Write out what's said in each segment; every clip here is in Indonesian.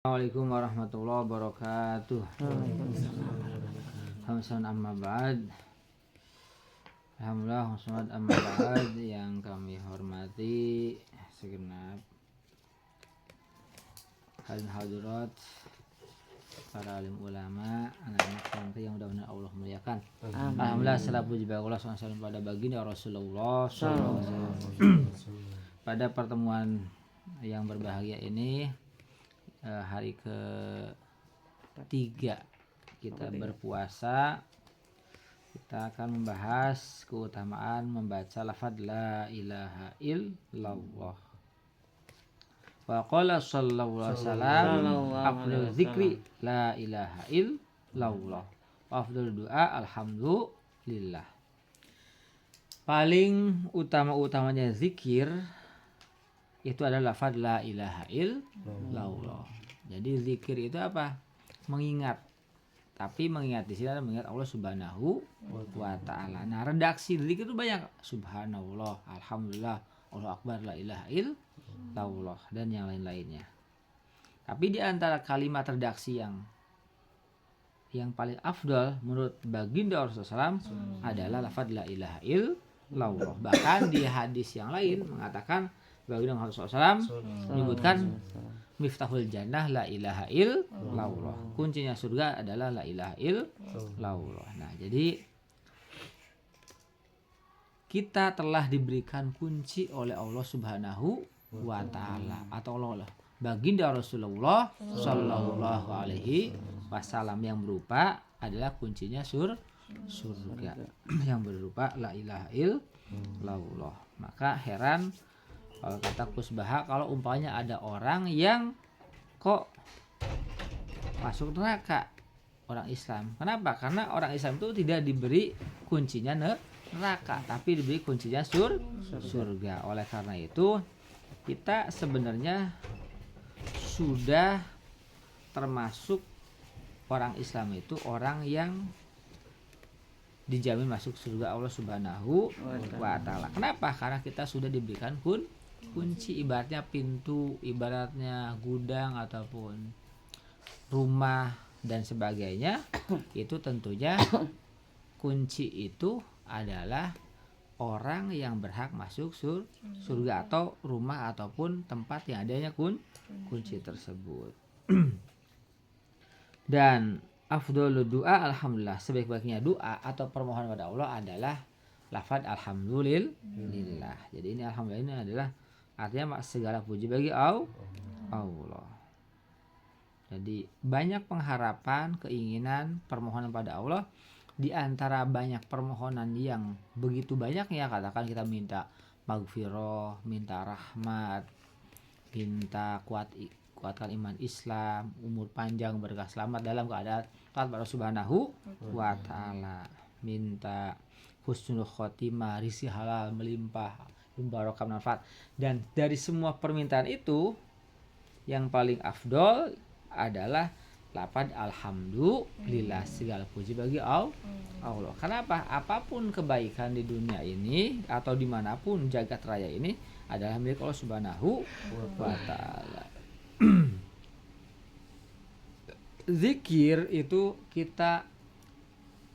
Assalamualaikum warahmatullahi wabarakatuh. Hamsan amma ba'd. Alhamdulillah wassalatu amma ba'd. Yang kami hormati segenap hadirin hadirat, para alim ulama, anak-anak santri yang mudah-mudahan Allah muliakan. Alhamdulillah, salam puji bagi Allah SWT pada baginda Rasulullah SAW. Pada pertemuan yang berbahagia ini, hari ke-3 kita berpuasa, kita akan membahas keutamaan membaca lafaz la ilaha illallah. Wa qala sallallahu alaihi wasallam afdhalul dzikri la ilaha illallah wa afdhalud du'a alhamdulillah. Paling utama-utamanya zikir itu adalah lafaz la ilaha illallah. Jadi zikir itu apa? Mengingat. Tapi mengingat di sini adalah mengingat Allah Subhanahu wa taala. Nah, redaksi zikir itu banyak. Subhanallah, alhamdulillah, Allahu akbar, la ilaha illallah dan yang lain-lainnya. Tapi di antara kalimat redaksi yang paling afdal menurut baginda Rasulullah SAW adalah lafaz la ilaha illallah. Bahkan di hadis yang lain mengatakan baginda Rasulullah SAW menyebutkan miftahul jannah la ilaha illallah. Kuncinya surga adalah la ilaha illallah. Nah, jadi kita telah diberikan kunci oleh Allah Subhanahu wa taala atau Allah baginda Rasulullah sallallahu alaihi wasallam yang berupa adalah kuncinya surga yang berupa la ilaha illallah. Maka heran kalau kata Kusbaha, kalau umpamanya ada orang yang kok masuk neraka, orang Islam. Kenapa? Karena orang Islam itu tidak diberi kuncinya neraka, tapi diberi kuncinya surga. Oleh karena itu, kita sebenarnya sudah termasuk orang Islam itu orang yang dijamin masuk surga Allah Subhanahu wa taala. Kenapa? Karena kita sudah diberikan kunci, ibaratnya pintu, ibaratnya gudang ataupun rumah dan sebagainya. Itu tentunya kunci itu adalah orang yang berhak masuk surga atau rumah ataupun tempat yang adanya kunci tersebut. Dan afdhalud du'a alhamdulillah, sebaik-baiknya doa atau permohonan pada Allah adalah lafaz alhamdulillah. Jadi ini alhamdulillah ini adalah artinya segala puji bagi Allah. Jadi banyak pengharapan, keinginan, permohonan pada Allah. Di antara banyak permohonan yang begitu banyaknya, katakan kita minta maghfirah, minta rahmat, minta kuatkan iman Islam, umur panjang, berkah selamat dalam keadaan taat pada Subhanahu wa taala, minta husnul khotimah, rizki halal melimpah, barokah manfaat. Dan dari semua permintaan itu yang paling afdol adalah lafaz alhamdulillah, segala puji bagi Allah. Kenapa? Apapun kebaikan di dunia ini atau dimanapun jagat raya ini adalah milik Allah Subhanahu wa ta'ala. Zikir itu kita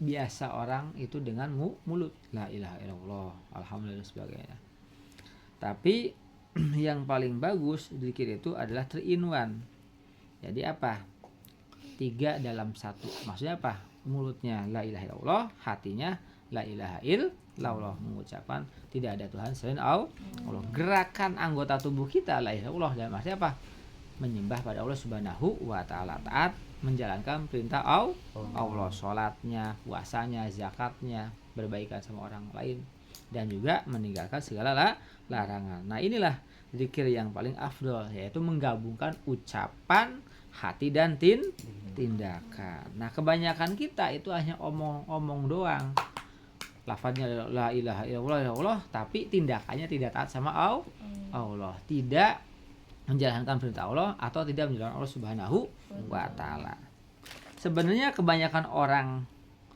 biasa orang itu dengan mulut la ilaha illallah, alhamdulillah dan sebagainya. Tapi yang paling bagus zikir itu adalah 3-in-1. Jadi apa? 3 dalam 1. Maksudnya apa? Mulutnya la ilaha illallah, hatinya la ilaha illallah, mengucapkan tidak ada Tuhan selain Allah. Gerakan anggota tubuh kita la ilaha illallah, dalam arti apa? Menyembah pada Allah Subhanahu wa taala, taat menjalankan perintah Allah, sholatnya, puasanya, zakatnya, berbaikan sama orang lain, dan juga meninggalkan segala larangan. Nah, inilah zikir yang paling afdol, yaitu menggabungkan ucapan, hati dan tindakan. Nah, kebanyakan kita itu hanya omong-omong doang. Lafaznya la ilaha illallah, tapi tindakannya tidak taat sama Allah, tidak menjalankan perintah Allah atau tidak menjalankan Allah Subhanahu wa taala. Sebenarnya kebanyakan orang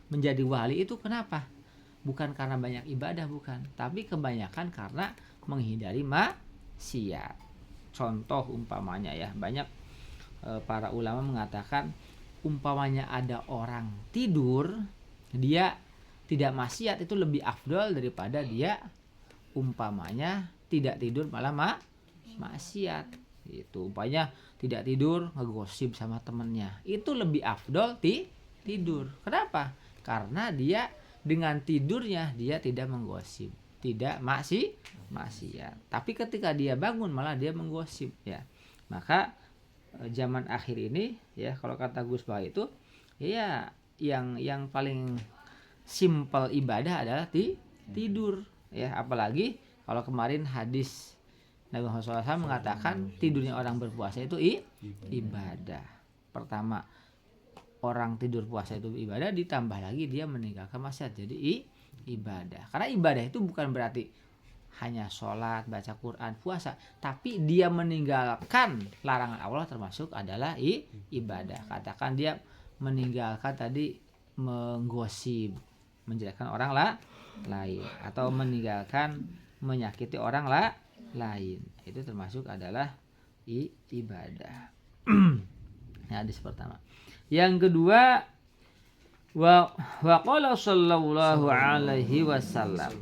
menjadi wali itu kenapa? Bukan karena banyak ibadah, bukan, tapi kebanyakan karena menghindari maksiat. Contoh umpamanya ya, banyak para ulama mengatakan umpamanya ada orang tidur dia tidak maksiat itu lebih afdol daripada dia umpamanya tidak tidur malah maksiat. Itu umpamanya tidak tidur ngegosip sama temennya, itu lebih afdol tidur. Kenapa? Karena dia dengan tidurnya dia tidak menggosip, tidak maksiat. Tapi ketika dia bangun malah dia menggosip ya. Maka zaman akhir ini ya, kalau kata Gus Bah itu ya yang paling simpel ibadah adalah tidur ya. Apalagi kalau kemarin hadis Nabi Muhammad SAW mengatakan tidurnya orang berpuasa itu ibadah. Pertama, orang tidur puasa itu ibadah, ditambah lagi dia meninggalkan maksiat jadi ibadah. Karena ibadah itu bukan berarti hanya sholat, baca Quran, puasa, tapi dia meninggalkan larangan Allah termasuk adalah ibadah. Katakan dia meninggalkan tadi menggosip, menjelekkan orang lain, atau meninggalkan menyakiti orang lain, itu termasuk adalah ibadah. Nah, hadis pertama. Yang kedua, wa qala sallallahu alaihi wasallam,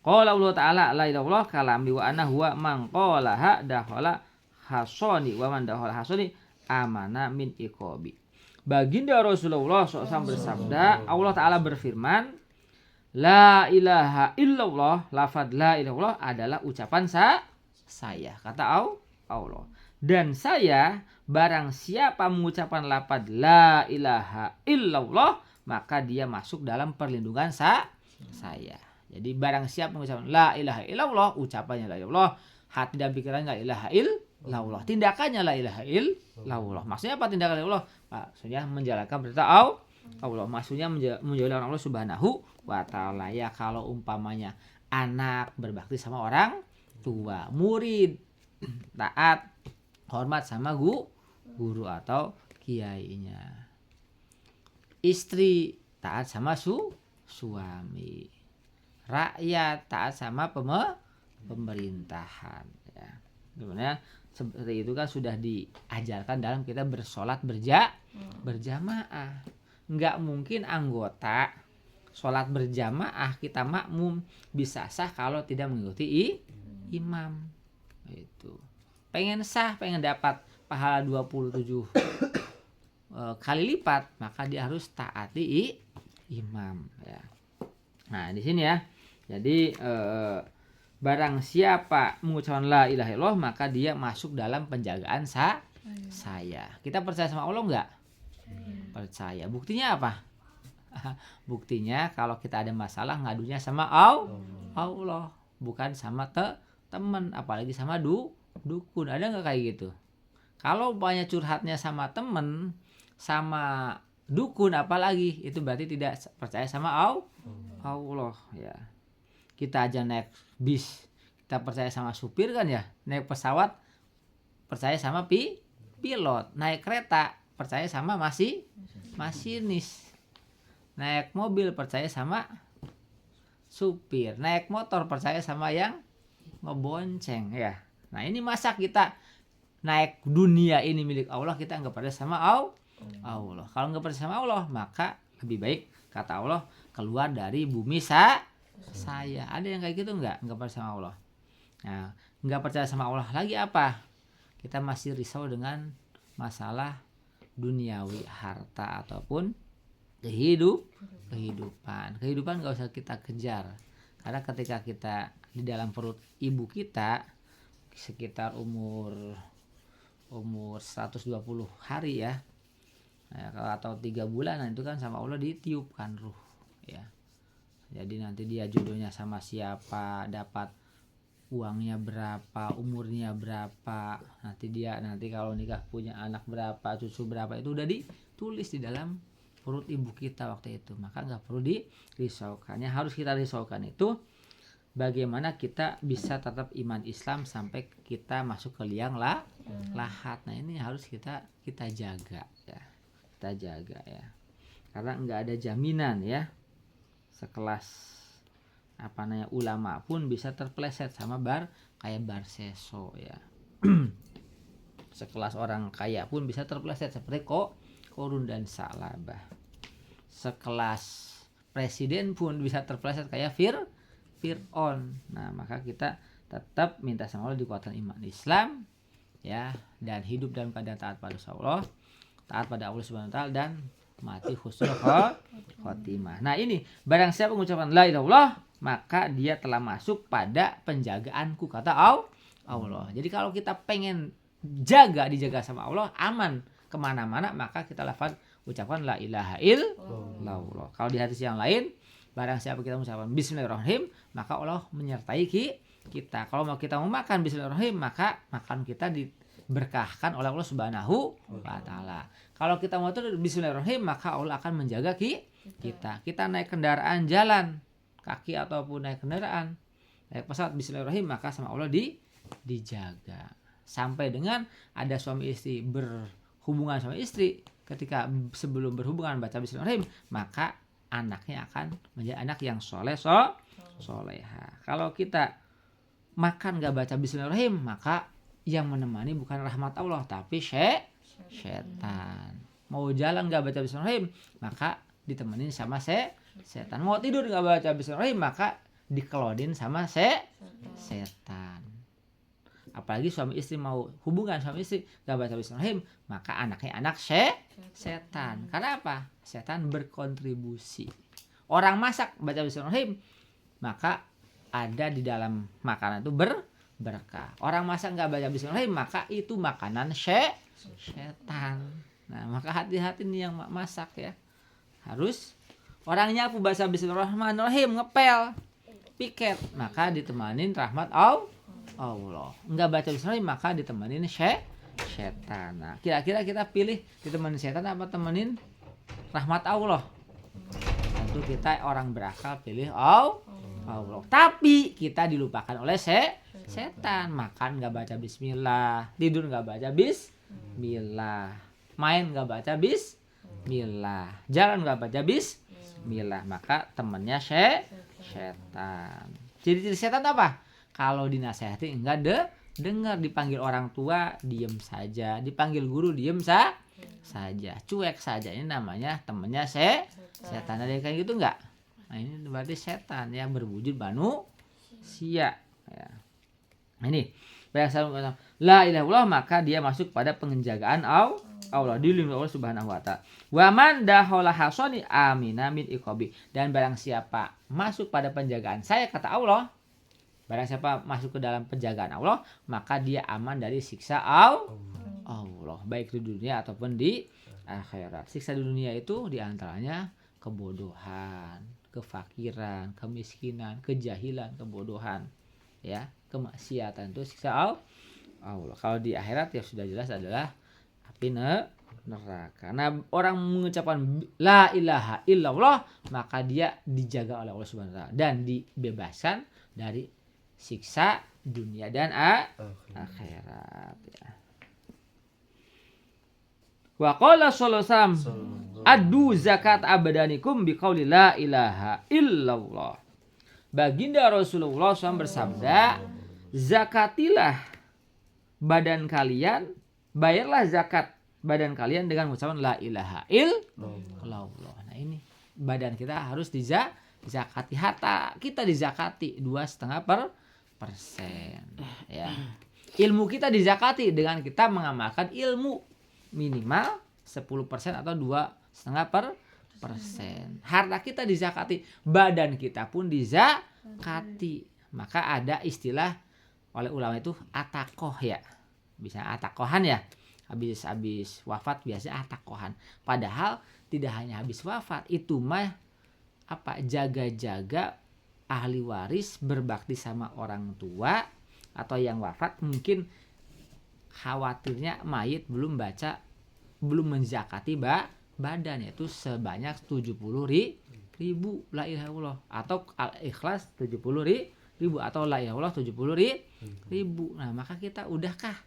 qala Allah ta'ala la ilaha illallah kalami wa ana huwa man qalaha dakhala hasani wa man dakhala hasani amana min iqabi. Baginda Rasulullah SAW bersabda, Allah Ta'ala berfirman, la ilaha illallah, lafaz la ilaha illallah adalah ucapan saya, kata Allah. Dan saya, barang siapa mengucapkan lafaz la ilaha illallah, maka dia masuk dalam perlindungan saya. Jadi barang siapa mengucapkan la ilaha illallah, ucapannya la ilaha illallah, hati dan pikirannya la ilaha illallah, tindakannya la ilaha illallah. Maksudnya apa tindakan la ilaha illallah? Maksudnya menjalankan perintah Allah. Maksudnya menjalankan Allah Subhanahu wa ta'ala. Ya kalau umpamanya anak berbakti sama orang tua, murid taat hormat sama guru atau kiainya, istri taat sama suami, rakyat taat sama pemerintahan ya. Gimana seperti itu kan sudah diajarkan dalam kita bersolat berjamaah. Enggak mungkin anggota sholat berjamaah kita makmum bisa sah kalau tidak mengikuti imam. Itu pengen sah, pengen dapat pahala 27 kali lipat, maka dia harus taati imam ya. Nah di sini ya, jadi barang siapa mengucapkan la ilaha illallah maka dia masuk dalam penjagaan saya. Kita percaya sama Allah enggak? Percaya. Buktinya apa? Buktinya kalau kita ada masalah ngadunya sama Allah, bukan sama teman, apalagi sama dukun. Ada nggak kayak gitu? Kalau banyak curhatnya sama teman, sama dukun apalagi, itu berarti tidak percaya sama Allah ya. Kita aja naik bis, kita percaya sama supir kan ya. Naik pesawat percaya sama pilot. Naik kereta percaya sama masinis. Naik mobil percaya sama supir. Naik motor percaya sama yang ngebonceng ya. Nah ini masa kita naik dunia ini milik Allah kita nggak percaya sama Allah. Kalau nggak percaya sama Allah maka lebih baik kata Allah keluar dari bumi saya. Ada yang kayak gitu nggak percaya sama Allah. Nah nggak percaya sama Allah lagi apa? Kita masih risau dengan masalah duniawi, harta ataupun kehidupan nggak usah kita kejar, karena ketika kita di dalam perut ibu kita sekitar umur 120 hari ya, atau 3 bulan, nah itu kan sama Allah ditiupkan ruh ya. Jadi nanti dia jodohnya sama siapa, dapat uangnya berapa, umurnya berapa, nanti kalau nikah punya anak berapa, cucu berapa, itu udah ditulis di dalam perut ibu kita waktu itu. Maka nggak perlu dirisaukan. Yang harus kita risaukan itu bagaimana kita bisa tetap iman Islam sampai kita masuk ke liang lahat. Nah ini harus kita jaga ya, kita jaga ya, karena nggak ada jaminan ya, sekelas ulama pun bisa terpeleset sama kayak bar seso ya. Sekelas orang kaya pun bisa terpeleset seperti Korun dan Salabah. Sekelas presiden pun bisa terpeleset kayak Fir'aun. Nah, maka kita tetap minta sama Allah dikuatkan iman Islam ya, dan hidup dalam keadaan taat pada Allah, taat pada Allah Subhanahu wa taala, dan mati husnul khotimah. Nah, ini barang siapa mengucapkan la ilaha illallah, maka dia telah masuk pada penjagaanku, kata Allah. Jadi kalau kita pengen dijaga sama Allah, aman kemana-mana, maka kita ucapkan la ilaha illallah. Kalau di hadis yang lain, barang siapa kita mengucapkan bismillahirrahmanirrahim, maka Allah menyertai kita. Kalau mau kita mau makan bismillahirrahmanirrahim, maka makan kita diberkahkan oleh Allah Subhanahu wa taala. Kalau kita mau terus bismillahirrahmanirrahim, maka Allah akan menjaga kita. Kita naik kendaraan jalan kaki ataupun naik kendaraan, naik pesawat, bismillahirrahmanirrahim, maka sama Allah dijaga. Sampai dengan ada suami istri berhubungan sama istri, ketika sebelum berhubungan baca bismillahirrahmanirrahim, maka anaknya akan menjadi anak yang soleha. Kalau kita makan gak baca bismillahirrahmanirrahim, maka yang menemani bukan rahmat Allah, tapi setan. Mau jalan gak baca bismillahirrahmanirrahim, maka ditemenin sama setan. Mau tidur gak baca bismillahirrahmanirrahim, maka dikelodin sama setan. Apalagi suami istri mau hubungan suami istri gak baca bismillahirrahmanirrahim, maka anaknya anak setan. Karena apa? Setan berkontribusi. Orang masak baca bismillahirrahmanirrahim, maka ada di dalam makanan itu berkah. Orang masak gak baca bismillahirrahmanirrahim, maka itu makanan setan. Nah, maka hati-hati nih yang masak ya. Harus orangnya aku baca bismillahirrahmanirrahim, ngepel, piket, maka ditemanin rahmat Allah. Enggak baca bismillahirrahmanirrahim, maka ditemanin setan. Nah, kira-kira kita pilih ditemanin setan apa temenin rahmat Allah? Tentu kita orang berakal pilih Allah. Tapi kita dilupakan oleh setan. Makan enggak baca bismillah, tidur enggak baca bismillah, main enggak baca bismillah, jalan enggak baca bismillah, maka temannya setan. Ciri-ciri setan apa? Kalau dinasehati enggak dengar, dipanggil orang tua diem saja, dipanggil guru diem saja, cuek saja. Ini namanya temannya setan. Ada kayak gitu enggak? Nah, ini berarti setan yang berwujud manusia ya. Ini banyak salah la ilaha illallah, maka dia masuk pada penjagaan Allah, dilindungi Allah Subhanahu wa taala. Wa man dakhala hasani amina min iqabi, dan barang siapa masuk pada penjagaan saya, kata Allah, barang siapa masuk ke dalam penjagaan Allah, maka dia aman dari siksa Allah, baik di dunia ataupun di akhirat. Siksa di dunia itu diantaranya kebodohan, kefakiran, kemiskinan, kejahilan, kebodohan ya, kemaksiatan, itu siksa Allah. Kalau di akhirat ya sudah jelas adalah api neraka. Nah, orang mengucapkan la ilaha illallah, maka dia dijaga oleh Allah Subhanahu wa taala dan dibebaskan dari siksa dunia dan akhirat ya. Wa qala sallallahu alaihi wasallam adu zakat abadanikum biqauli la ilaha illallah. Baginda Rasulullah SAW bersabda, zakatilah badan kalian, bayarlah zakat badan kalian dengan mengucapkan la ilaha illallah. Nah, ini badan kita harus dizakati, harta kita dizakati 2,5% ya. Ilmu kita dizakati dengan kita mengamalkan ilmu minimal 10% atau 2,5%. Harta kita dizakati, badan kita pun dizakati. Maka ada istilah oleh ulama itu atakoh ya, bisa atakohan ya, habis wafat biasanya atakohan. Padahal tidak hanya habis wafat, itu mah apa, jaga-jaga ahli waris, berbakti sama orang tua atau yang wafat, mungkin khawatirnya mayit belum menzakati badan, yaitu sebanyak 70.000 la ilaha illallah, atau al-ikhlas 70.000, atau la ilaha illallah 70.000. Nah, maka kita udahkah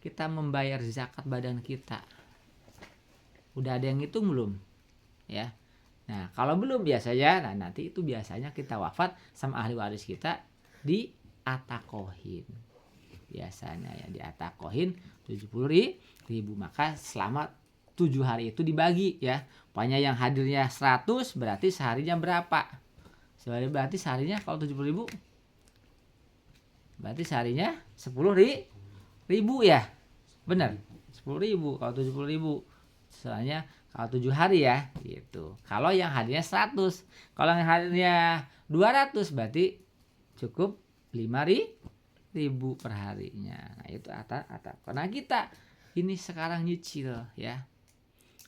kita membayar zakat badan kita? Udah ada yang hitung belum ya? Nah, kalau belum biasanya, nanti itu biasanya kita wafat sama ahli waris kita di atakohin. biasanya ya diatakohin 70.000. Maka selama 7 hari itu dibagi ya. Pokoknya yang hadirnya 100 berarti seharinya berapa? Berarti seharinya kalau 70.000 berarti seharinya 10.000 ya. Benar. 10.000 kalau 70.000. Soalnya kalau 7 hari ya gitu. Kalau yang hadirnya 100, kalau yang hadirnya 200 berarti cukup 5.000 per harinya. Nah, itu atap. Karena kita ini sekarang nyicil ya.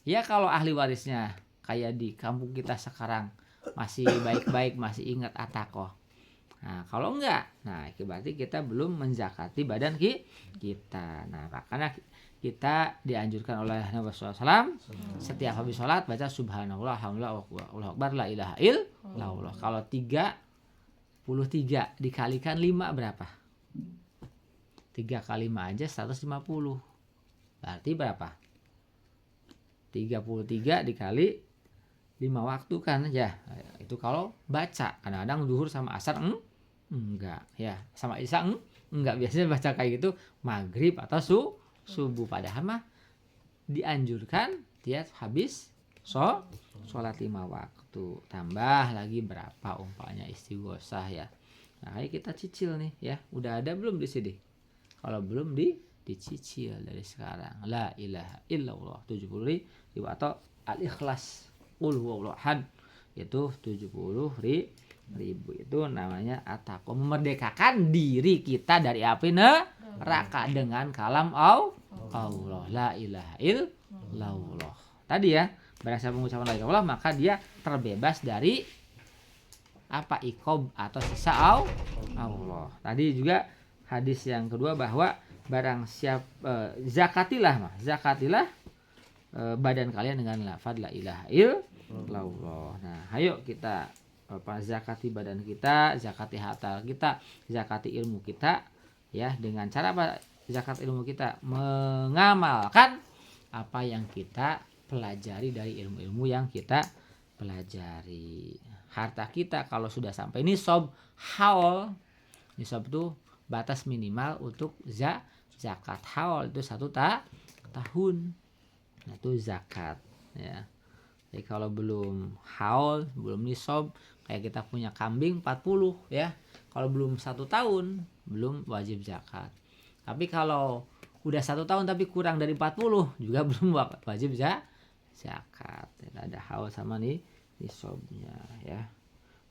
Ya kalau ahli warisnya kayak di kampung kita sekarang masih baik-baik, masih ingat atakoh. Nah, kalau enggak, nah berarti kita belum menzakati badan kita. Nah, makanya kita dianjurkan oleh Nabi SAW setiap habis sholat baca subhanallah, alhamdulillah, wallahu akbar, la ilaha illallah. Kalau 33 dikalikan 5 berapa? 3 kali 5 aja 150. Berarti berapa? 33 dikali 5 waktu kan ya. Itu kalau baca. Kadang-kadang zuhur sama asar enggak ya. Sama isya enggak. Biasanya baca kayak gitu maghrib atau subuh. Padahal mah dianjurkan tiap habis sholat 5 waktu. Tambah lagi berapa umpamanya istighosah ya. Nah, kita cicil nih ya. Udah ada belum di sini? Kalau belum dicicil dari sekarang. La ilaha illallah 70.000 atau al-ikhlas qul huwallahu ahad itu 70.000. Itu namanya ataqwa, memerdekakan diri kita dari api neraka dengan kalam Allah la ilaha illallah. Tadi ya, barang siapa mengucapkan la ilaha illallah maka dia terbebas dari apa iqab atau sisa Allah. Tadi juga hadis yang kedua bahwa barang zakatilah badan kalian dengan lafaz la ilaha illallah. Nah, ayo kita zakati badan kita, zakati harta kita, zakati ilmu kita ya. Dengan cara apa zakat ilmu kita? Mengamalkan apa yang kita pelajari dari ilmu-ilmu yang kita pelajari. Harta kita kalau sudah sampai nisab haul, nisab itu batas minimal untuk zakat. Haul itu 1 tahun. Nah, itu zakat ya. Jadi kalau belum haul, belum nisab, kayak kita punya kambing 40 ya. Kalau belum 1 tahun, belum wajib zakat. Tapi kalau udah 1 tahun tapi kurang dari 40 juga belum wajib zakat. Ada haul sama nih nisabnya ya.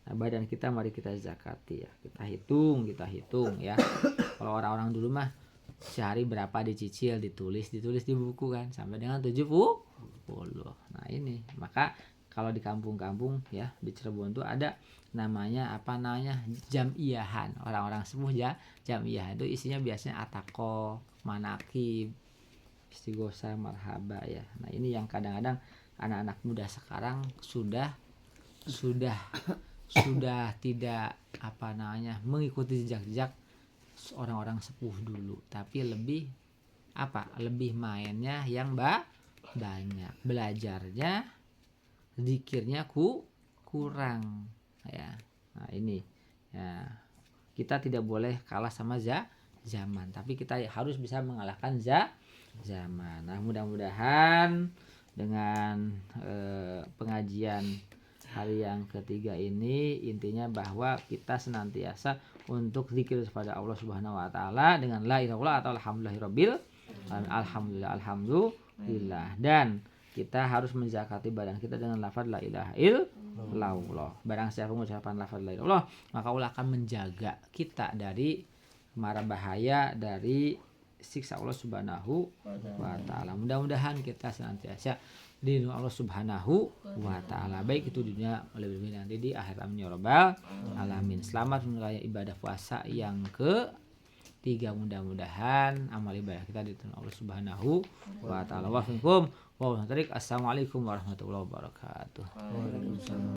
Nah, badan kita mari kita zakati ya. Kita hitung ya. Kalau orang-orang dulu mah sehari berapa dicicil, ditulis di buku kan sampai dengan 70. Nah, ini maka kalau di kampung-kampung ya di Cirebon tuh ada namanya jamiahan. Orang-orang sepuh ya, jamiah itu isinya biasanya ataqo, manaqib, istighosah, marhaba ya. Nah, ini yang kadang-kadang anak-anak muda sekarang sudah tidak mengikuti jejak orang-orang sepuh dulu, tapi lebih mainnya yang banyak, belajarnya zikirnya kurang ya. Nah, ini ya, kita tidak boleh kalah sama zaman, tapi kita harus bisa mengalahkan zaman. Nah, mudah-mudahan dengan pengajian hari yang ketiga ini intinya bahwa kita senantiasa untuk zikir kepada Allah Subhanahu wa taala dengan la ilaha illallah atau alhamdulillahirabbil alhamdulillah, dan kita harus menzakati badan kita dengan lafaz la ilaha illallah. Barang siapa mengucapkan lafaz la ilaha illallah maka Allah akan menjaga kita dari mara bahaya, dari siksa Allah Subhanahu wa taala. Mudah-mudahan kita senantiasa dilindungi Allah Subhanahu wa taala, baik itu dunia lebih nanti di akhir, amin ya rabbal alamin. Selamat menunaikan ibadah puasa yang ke-3. Mudah-mudahan amal ibadah kita diterima Allah Subhanahu wa taala. Wassalamualaikum warahmatullahi wabarakatuh.